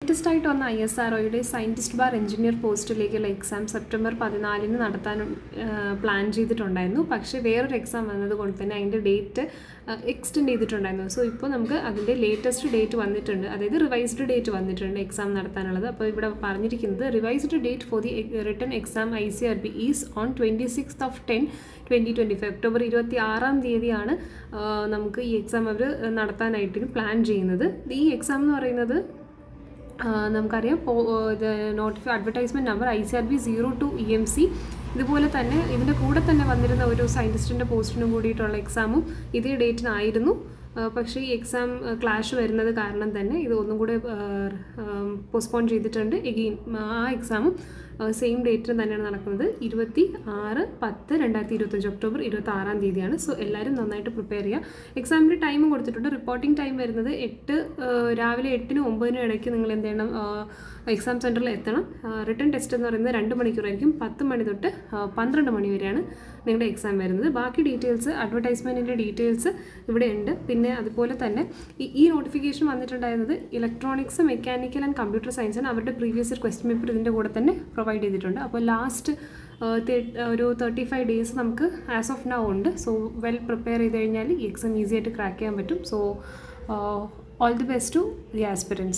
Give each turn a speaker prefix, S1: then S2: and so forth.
S1: Latest ആയിട്ട് വന്ന ISROയുടെ സയൻറ്റിസ്റ്റ് ബാർ എഞ്ചിനീയർ പോസ്റ്റിലേക്കുള്ള എക്സാം സെപ്റ്റംബർ 14 നടത്താൻ പ്ലാൻ ചെയ്തിട്ടുണ്ടായിരുന്നു. പക്ഷേ വേറൊരു എക്സാം വന്നതുകൊണ്ട് തന്നെ അതിൻ്റെ ഡേറ്റ് എക്സ്റ്റെൻഡ് ചെയ്തിട്ടുണ്ടായിരുന്നു. സോ ഇപ്പോൾ നമുക്ക് അതിൻ്റെ ലേറ്റസ്റ്റ് ഡേറ്റ് വന്നിട്ടുണ്ട്, അതായത് റിവൈസ്ഡ് ഡേറ്റ് വന്നിട്ടുണ്ട് എക്സാം നടത്താനുള്ളത്. അപ്പോൾ ഇവിടെ പറഞ്ഞിരിക്കുന്നത് revised date for the written exam ICRB is on 26th of 10/2025. October 26 തീയതിയാണ് നമുക്ക് ഈ എക്സാം അവർ നടത്താനായിട്ട് പ്ലാൻ ചെയ്യുന്നത്. ഈ എക്സാം എന്ന് പറയുന്നത് നമുക്കറിയാം അഡ്വർടൈസ്മെൻറ്റ് നമ്പർ ICRB 02 EMC. ഇതുപോലെ തന്നെ ഇതിൻ്റെ കൂടെ തന്നെ വന്നിരുന്ന ഒരു സയൻറ്റിസ്റ്റിൻ്റെ പോസ്റ്റിനും കൂടിയിട്ടുള്ള എക്സാമും ഇതേ ഡേറ്റിനായിരുന്നു. പക്ഷേ ഈ എക്സാം ക്ലാഷ് വരുന്നത് കാരണം തന്നെ ഇത് ഒന്നും കൂടെ പോസ്റ്റ്പോൺ ചെയ്തിട്ടുണ്ട്. എഗെയിൻ ആ എക്സാമും സെയിം ഡേറ്റിന് തന്നെയാണ് നടക്കുന്നത്. 26/10/2025 ഒക്ടോബർ 26 തീയതിയാണ്. സോ എല്ലാവരും നന്നായിട്ട് പ്രിപ്പയർ ചെയ്യുക. എക്സാമിൻ്റെ ടൈമും കൊടുത്തിട്ടുണ്ട്. റിപ്പോർട്ടിംഗ് ടൈം വരുന്നത് രാവിലെ 8-നും 9-നും ഇടയ്ക്ക് നിങ്ങൾ എന്ത് ചെയ്യണം, എക്സാം സെൻറ്ററിൽ എത്തണം. റിട്ടൺ ടെസ്റ്റ് എന്ന് പറയുന്നത് 2 മണിക്കൂറായിരിക്കും. 10 മണി തൊട്ട് 12 മണി വരെയാണ് നിങ്ങളുടെ എക്സാം വരുന്നത്. ബാക്കി ഡീറ്റെയിൽസ്, അഡ്വർടൈസ്മെൻറ്റിൻ്റെ ഡീറ്റെയിൽസ് ഇവിടെ ഉണ്ട്. പിന്നെ അതുപോലെ തന്നെ ഈ നോട്ടിഫിക്കേഷൻ വന്നിട്ടുണ്ടായിരുന്നത് ഇലക്ട്രോണിക്സ്, മെക്കാനിക്കൽ ആൻഡ് കമ്പ്യൂട്ടർ സയൻസാണ്. അവരുടെ പ്രീവിയസ് ഇയർ ക്വസ്റ്റ്യൻ പേപ്പർ ഇതിൻ്റെ കൂടെ തന്നെ പ്രൊവൈഡ് ചെയ്തിട്ടുണ്ട്. അപ്പോൾ ലാസ്റ്റ് ഒരു 35 ഡേയ്സ് നമുക്ക് ആസ് ഓഫ് നൗ ഉണ്ട്. സോ വെൽ പ്രിപ്പയർ ചെയ്ത് കഴിഞ്ഞാൽ ഈ എക്സാം ഈസി ആയിട്ട് ക്രാക്ക് ചെയ്യാൻ പറ്റും. So all the best to the aspirants.